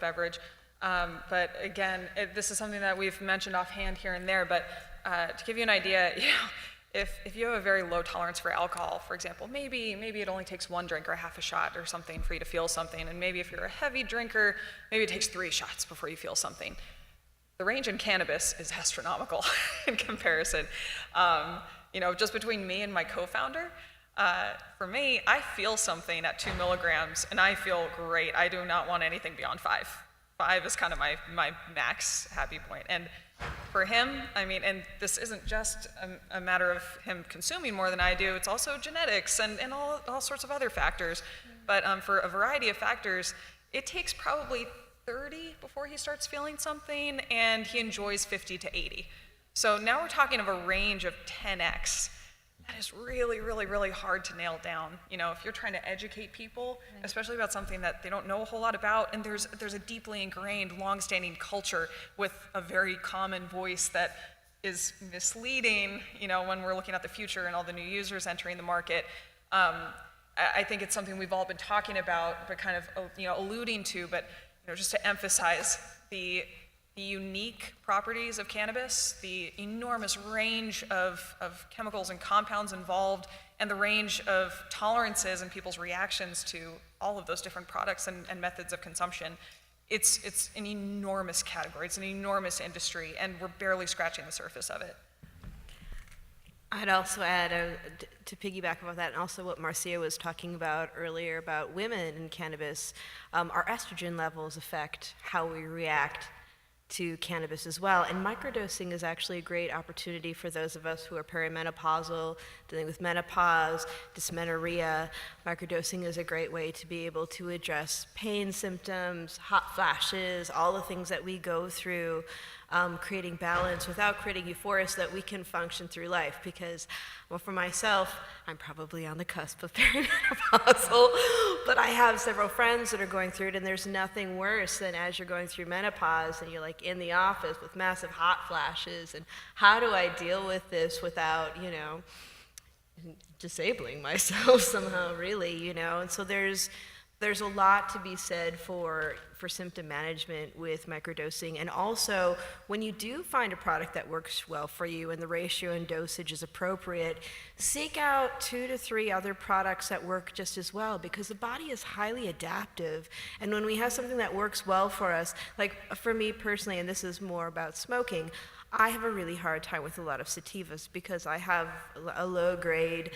But again, this is something that we've mentioned offhand here and there. But to give you an idea, if you have a very low tolerance for alcohol, for example, maybe it only takes 1 drink or half a shot or something for you to feel something. And maybe if you're a heavy drinker, maybe it takes 3 shots before you feel something. the range in cannabis is astronomical in comparison. Just between me and my co-founder, for me, I feel something at 2 milligrams, and I feel great. I do not want anything beyond 5. 5 is kind of my max happy point. And for him, and this isn't just a matter of him consuming more than I do, it's also genetics and all sorts of other factors. But for a variety of factors, it takes probably 30 before he starts feeling something, and he enjoys 50 to 80. So now we're talking of a range of 10x. That is really, really, really hard to nail down. If you're trying to educate people, especially about something that they don't know a whole lot about, and there's a deeply ingrained, long-standing culture with a very common voice that is misleading, when we're looking at the future and all the new users entering the market. I think it's something we've all been talking about, but kind of, alluding to, but just to emphasize the unique properties of cannabis, the enormous range of chemicals and compounds involved, and the range of tolerances and people's reactions to all of those different products and methods of consumption. It's an enormous category, it's an enormous industry, and we're barely scratching the surface of it. I'd also add, to piggyback off that, and also what Marcia was talking about earlier about women in cannabis, our estrogen levels affect how we react to cannabis as well. And microdosing is actually a great opportunity for those of us who are perimenopausal, dealing with menopause, dysmenorrhea. Microdosing is a great way to be able to address pain symptoms, hot flashes, all the things that we go through, creating balance without creating euphoria so that we can function through life. Because, well, for myself, I'm probably on the cusp of perimenopausal, but I have several friends that are going through it, and there's nothing worse than as you're going through menopause and you're like in the office with massive hot flashes, and how do I deal with this without, disabling myself somehow, really, and so there's a lot to be said for symptom management with microdosing. And also, when you do find a product that works well for you and the ratio and dosage is appropriate, seek out 2 to 3 other products that work just as well, because the body is highly adaptive. And when we have something that works well for us, like for me personally, and this is more about smoking, I have a really hard time with a lot of sativas because I have a low-grade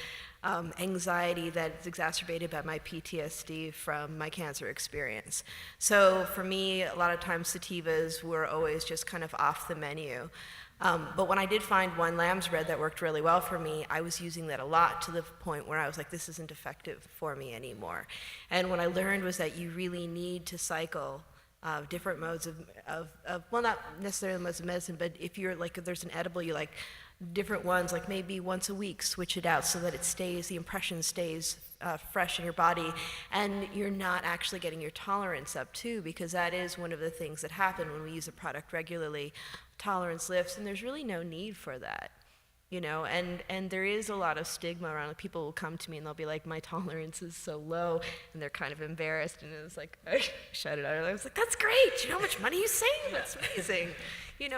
anxiety that's exacerbated by my PTSD from my cancer experience. So for me, a lot of times sativas were always just kind of off the menu. But when I did find one lamb's red that worked really well for me, I was using that a lot to the point where I was like, this isn't effective for me anymore. And what I learned was that you really need to cycle different modes of well, not necessarily modes of medicine, but if you're like, if there's an edible, you like different ones, like maybe once a week, switch it out so that it stays, the impression stays fresh in your body, and you're not actually getting your tolerance up too, because that is one of the things that happen when we use a product regularly. Tolerance lifts, and there's really no need for that. And there is a lot of stigma around it. People will come to me and they'll be like, my tolerance is so low, and they're kind of embarrassed, and it's like, I shut it out. I was like, that's great, you know how much money you save? That's amazing.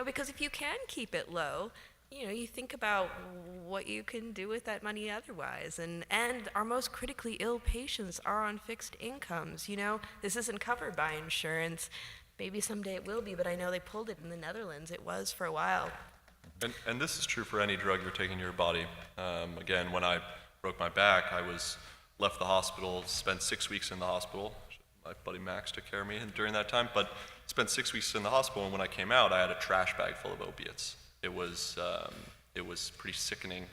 Because if you can keep it low, you think about what you can do with that money otherwise. And our most critically ill patients are on fixed incomes. This isn't covered by insurance. Maybe someday it will be, but I know they pulled it in the Netherlands. It was for a while. And this is true for any drug you're taking to your body. Again, when I broke my back, I left the hospital, spent 6 weeks in the hospital. My buddy Max took care of me during that time, but spent 6 weeks in the hospital, and when I came out, I had a trash bag full of opiates. It was pretty sickening.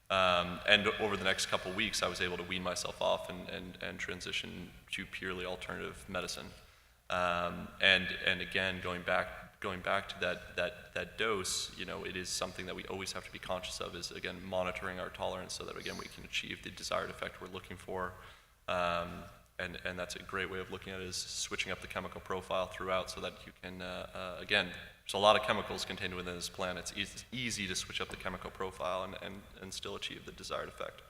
And over the next couple of weeks, I was able to wean myself off and transition to purely alternative medicine. And again, going back to that dose, it is something that we always have to be conscious of, is again monitoring our tolerance so that again we can achieve the desired effect we're looking for. And that's a great way of looking at it, is switching up the chemical profile throughout so that you can again, there's a lot of chemicals contained within this plant. It's easy to switch up the chemical profile and still achieve the desired effect.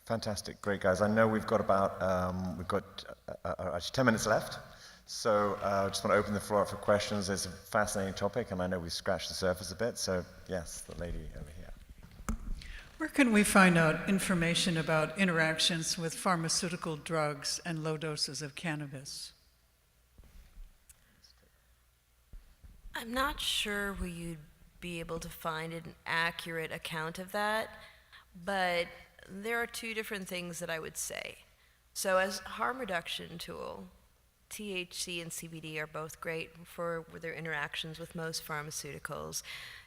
Fantastic, great guys. I know we've got about actually 10 minutes left, so I just want to open the floor up for questions. It's a fascinating topic, and I know we've scratched the surface a bit. So yes, the lady over here. Where can we find out information about interactions with pharmaceutical drugs and low doses of cannabis? I'm not sure where you'd be able to find an accurate account of that, but there are two different things that I would say. So as a harm reduction tool, THC and CBD are both great for their interactions with most pharmaceuticals.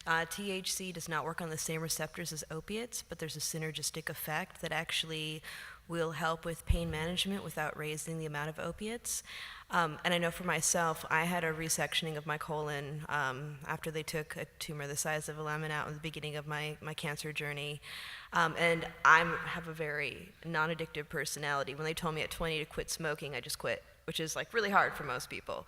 THC does not work on the same receptors as opiates, but there's a synergistic effect that actually will help with pain management without raising the amount of opiates. And I know for myself, I had a resectioning of my colon after they took a tumor the size of a lemon out in the beginning of my cancer journey. And I have a very non-addictive personality. When they told me at 20 to quit smoking, I just quit, which is like really hard for most people.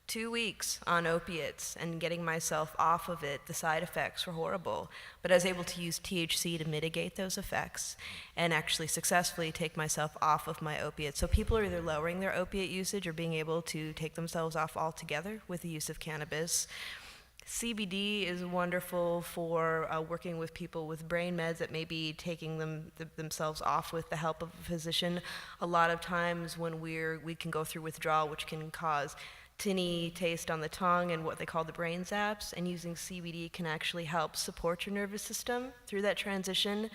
2 weeks on opiates and getting myself off of it, the side effects were horrible. But I was able to use THC to mitigate those effects and actually successfully take myself off of my opiates. So people are either lowering their opiate usage or being able to take themselves off altogether with the use of cannabis. CBD is wonderful for working with people with brain meds that may be taking themselves off with the help of a physician. A lot of times when we can go through withdrawal, which can cause tinny taste on the tongue and what they call the brain zaps, and using CBD can actually help support your nervous system through that transition.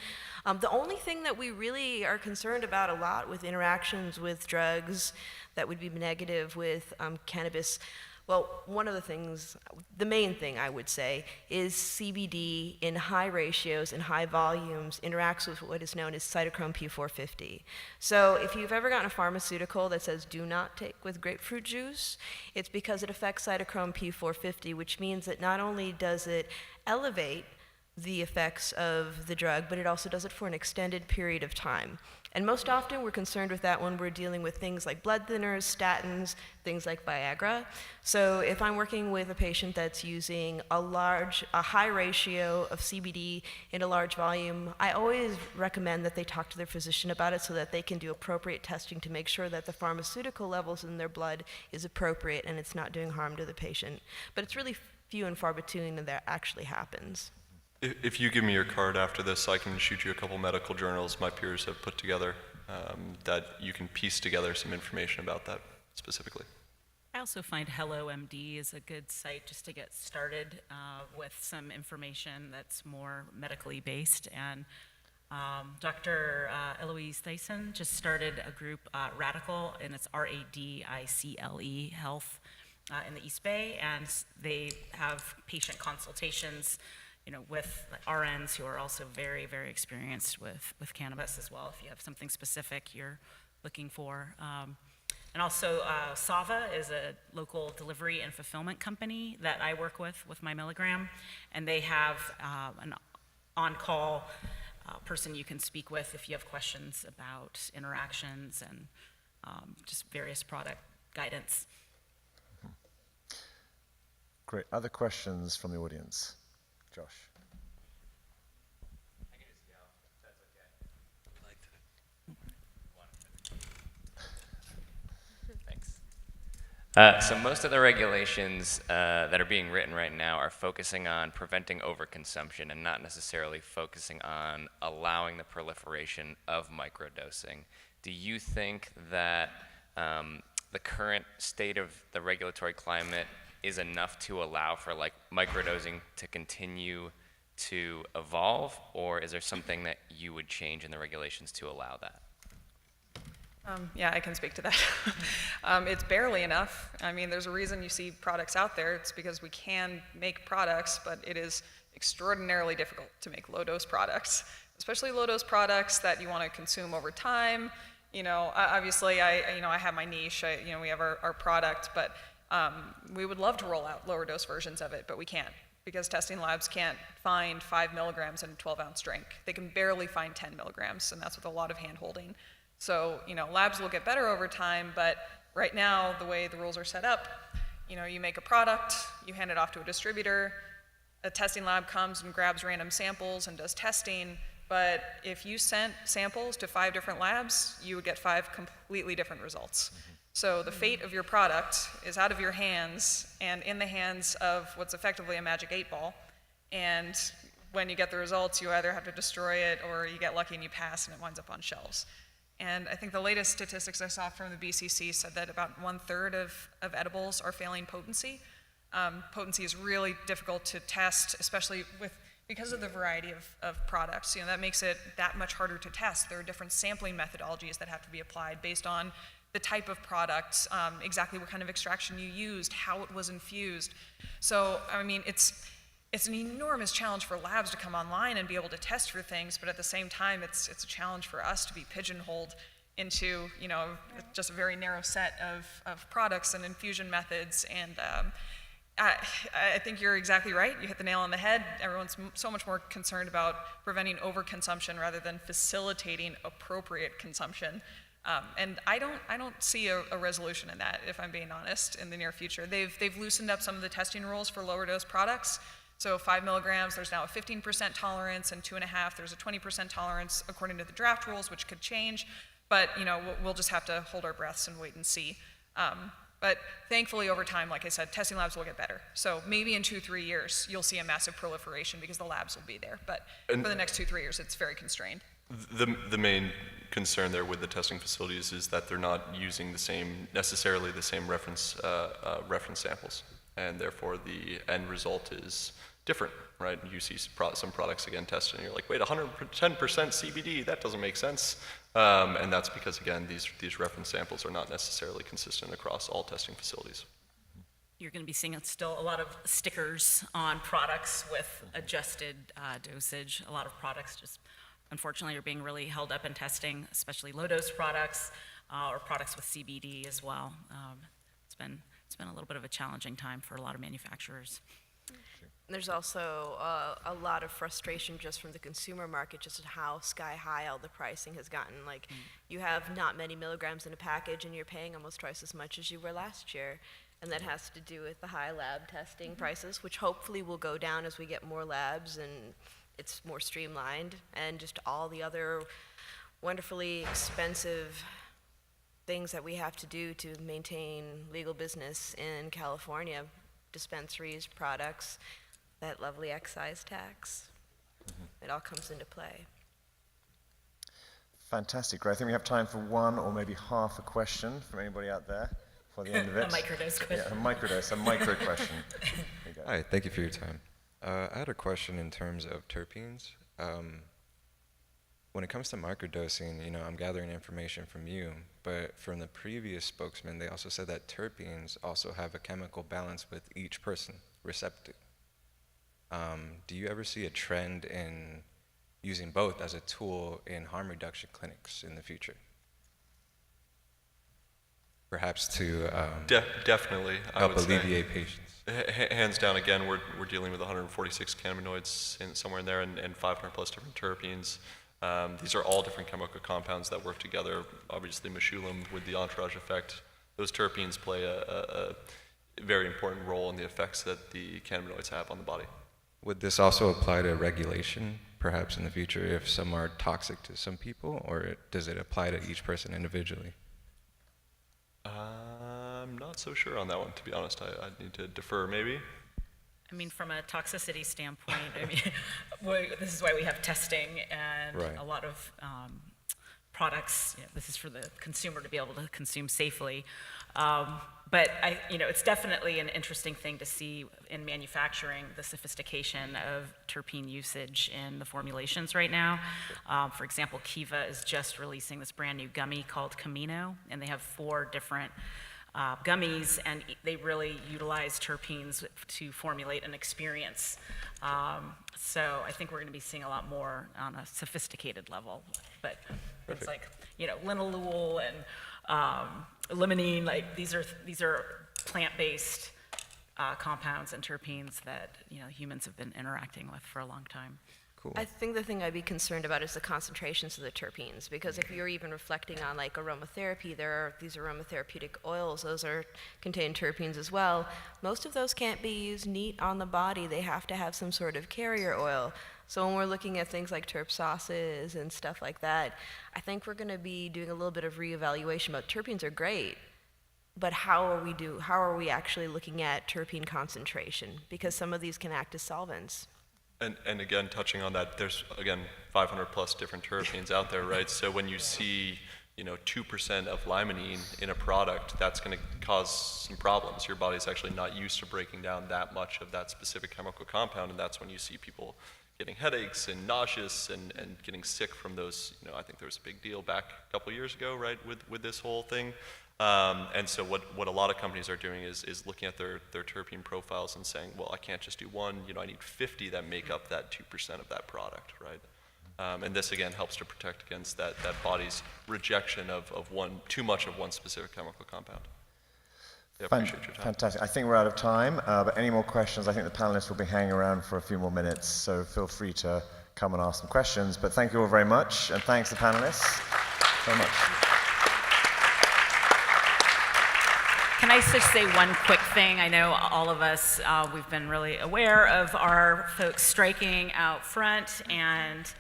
The only thing that we really are concerned about a lot with interactions with drugs that would be negative with cannabis, well, one of the things, the main thing I would say, is CBD in high ratios and high volumes interacts with what is known as cytochrome P450. So if you've ever gotten a pharmaceutical that says do not take with grapefruit juice, it's because it affects cytochrome P450, which means that not only does it elevate the effects of the drug, but it also does it for an extended period of time. And most often we're concerned with that when we're dealing with things like blood thinners, statins, things like Viagra. So if I'm working with a patient that's using a high ratio of CBD in a large volume, I always recommend that they talk to their physician about it so that they can do appropriate testing to make sure that the pharmaceutical levels in their blood is appropriate and it's not doing harm to the patient. But it's really few and far between that actually happens. If you give me your card after this, I can shoot you a couple medical journals my peers have put together that you can piece together some information about that specifically. I also find HelloMD is a good site just to get started with some information that's more medically based. And Dr. Eloise Thyssen just started a group, Radical, and it's RADICLE Health in the East Bay, and they have patient consultations with RNs who are also very, very experienced with cannabis as well, if you have something specific you're looking for. And also, Sava is a local delivery and fulfillment company that I work with my milligram, and they have an on-call person you can speak with if you have questions about interactions and just various product guidance. Great. Other questions from the audience? Josh. I can just yell, if that's okay. Thanks. So most of the regulations that are being written right now are focusing on preventing overconsumption and not necessarily focusing on allowing the proliferation of microdosing. Do you think that the current state of the regulatory climate is enough to allow for microdosing to continue to evolve, or is there something that you would change in the regulations to allow that? Yeah, I can speak to that. It's barely enough. I mean, there's a reason you see products out there. It's because we can make products, but it is extraordinarily difficult to make low-dose products, especially low-dose products that you want to consume over time. Obviously, I have my niche. We have our product, but we would love to roll out lower dose versions of it, but we can't because testing labs can't find 5 milligrams in a 12-ounce drink. They can barely find 10 milligrams, and that's with a lot of hand-holding. So, labs will get better over time, but right now, the way the rules are set up, you make a product, you hand it off to a distributor, a testing lab comes and grabs random samples and does testing, but if you sent samples to 5 different labs, you would get 5 completely different results. So the fate of your product is out of your hands and in the hands of what's effectively a magic 8-ball. And when you get the results, you either have to destroy it or you get lucky and you pass and it winds up on shelves. And I think the latest statistics I saw from the BCC said that about 1/3 of edibles are failing potency. Potency is really difficult to test, especially because of the variety of products. That makes it that much harder to test. There are different sampling methodologies that have to be applied based on the type of product, exactly what kind of extraction you used, how it was infused. So, I mean, it's an enormous challenge for labs to come online and be able to test for things, but at the same time, it's a challenge for us to be pigeonholed into, just a very narrow set of products and infusion methods. And I think you're exactly right. You hit the nail on the head. Everyone's so much more concerned about preventing overconsumption rather than facilitating appropriate consumption. And I don't see a resolution in that, if I'm being honest, in the near future. They've loosened up some of the testing rules for lower dose products. So 5 milligrams, there's now a 15% tolerance, and 2.5, there's a 20% tolerance according to the draft rules, which could change. But we'll just have to hold our breaths and wait and see. But thankfully, over time, like I said, testing labs will get better. So maybe in 2-3 years, you'll see a massive proliferation because the labs will be there. But for the next 2-3 years, it's very constrained. The main concern there with the testing facilities is that they're not using necessarily the same reference samples, and therefore the end result is different, right? You see some products again tested, and you're like, wait, 110% CBD, that doesn't make sense. And that's because, again, these reference samples are not necessarily consistent across all testing facilities. You're going to be seeing still a lot of stickers on products with adjusted dosage. A lot of products just, unfortunately, are being really held up in testing, especially low-dose products or products with CBD as well. It's been a little bit of a challenging time for a lot of manufacturers. There's also a lot of frustration just from the consumer market, just how sky high all the pricing has gotten. Like, you have not many milligrams in a package, and you're paying almost twice as much as you were last year. And that has to do with the high lab testing prices, which hopefully will go down as we get more labs and it's more streamlined, and just all the other wonderfully expensive things that we have to do to maintain legal business in California, dispensaries, products, that lovely excise tax. It all comes into play. Fantastic. Great. I think we have time for one or maybe half a question from anybody out there for the end of it. A microdose question. Yeah, a micro question. There you go. Hi, thank you for your time. I had a question in terms of terpenes. When it comes to microdosing, I'm gathering information from you, but from the previous spokesman, they also said that terpenes also have a chemical balance with each person, receptive. Do you ever see a trend in using both as a tool in harm reduction clinics in the future? Perhaps to Definitely, I help would say. alleviate patients. Hands down, again, we're dealing with 146 cannabinoids somewhere in there, and 500 plus different terpenes. These are all different chemical compounds that work together. Obviously, meshulam with the entourage effect. Those terpenes play a very important role in the effects that the cannabinoids have on the body. Would this also apply to regulation, perhaps in the future, if some are toxic to some people, or does it apply to each person individually? I'm not so sure on that one, to be honest. I'd need to defer, maybe. I mean, from a toxicity standpoint, this is why we have testing and Right. a lot of products. This is for the consumer to be able to consume safely. But it's definitely an interesting thing to see in manufacturing, the sophistication of terpene usage in the formulations right now. For example, Kiva is just releasing this brand new gummy called Camino, and they have 4 different gummies, and they really utilize terpenes to formulate an experience. So I think we're going to be seeing a lot more on a sophisticated level. But it's like, linalool and limonene, like these are plant-based compounds and terpenes that humans have been interacting with for a long time. Cool. I think the thing I'd be concerned about is the concentrations of the terpenes, because if you're even reflecting on like aromatherapy, there are these aromatherapeutic oils, those contain terpenes as well. Most of those can't be used neat on the body. They have to have some sort of carrier oil. So when we're looking at things like terp sauces and stuff like that, I think we're going to be doing a little bit of reevaluation. But terpenes are great, but how are we actually looking at terpene concentration? Because some of these can act as solvents. And again, touching on that, there's, again, 500 plus different terpenes out there, right? So when you see 2% of limonene in a product, that's going to cause some problems. Your body's actually not used to breaking down that much of that specific chemical compound, and that's when you see people getting headaches and nauseous and getting sick from those. I think there was a big deal back a couple years ago, right, with this whole thing. And so what a lot of companies are doing is looking at their terpene profiles and saying, well, I can't just do one, I need 50 that make up that 2% of that product, right? And this again helps to protect against that body's rejection of too much of one specific chemical compound. Yeah, appreciate your time. Fantastic. I think we're out of time, but any more questions, I think the panelists will be hanging around for a few more minutes, so feel free to come and ask some questions. But thank you all very much, and thanks to the panelists very much. Can I just say one quick thing? I know all of us, we've been really aware of our folks striking out front, and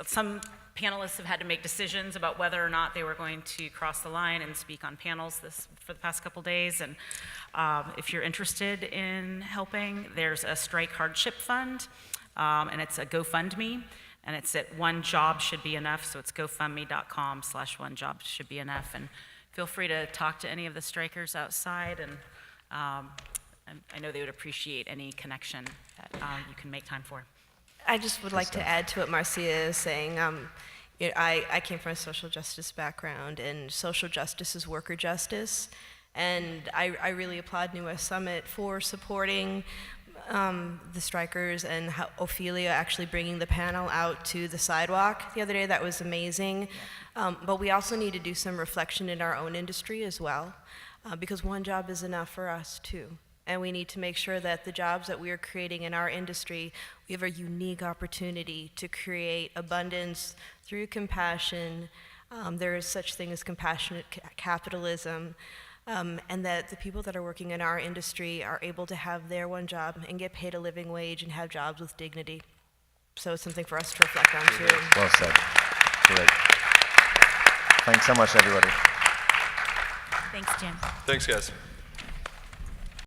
some panelists have had to make decisions about whether or not they were going to cross the line and speak on panels for the past couple days. And if you're interested in helping, there's a strike hardship fund, and it's a GoFundMe, and it's at One Job Should Be Enough. So it's gofundme.com/OneJobShouldBeEnough. And feel free to talk to any of the strikers outside, and I know they would appreciate any connection that you can make time for. I just would like to add to what Marcia is saying. I came from a social justice background, and social justice is worker justice. And I really applaud New West Summit for supporting the strikers and Ophelia actually bringing the panel out to the sidewalk the other day. That was amazing. But we also need to do some reflection in our own industry as well, because one job is enough for us too. And we need to make sure that the jobs that we are creating in our industry, we have a unique opportunity to create abundance through compassion. There is such thing as compassionate capitalism, and that the people that are working in our industry are able to have their one job and get paid a living wage and have jobs with dignity. So it's something for us to reflect on too. Well said. Great. Thanks so much, everybody. Thanks, Jim. Thanks, guys.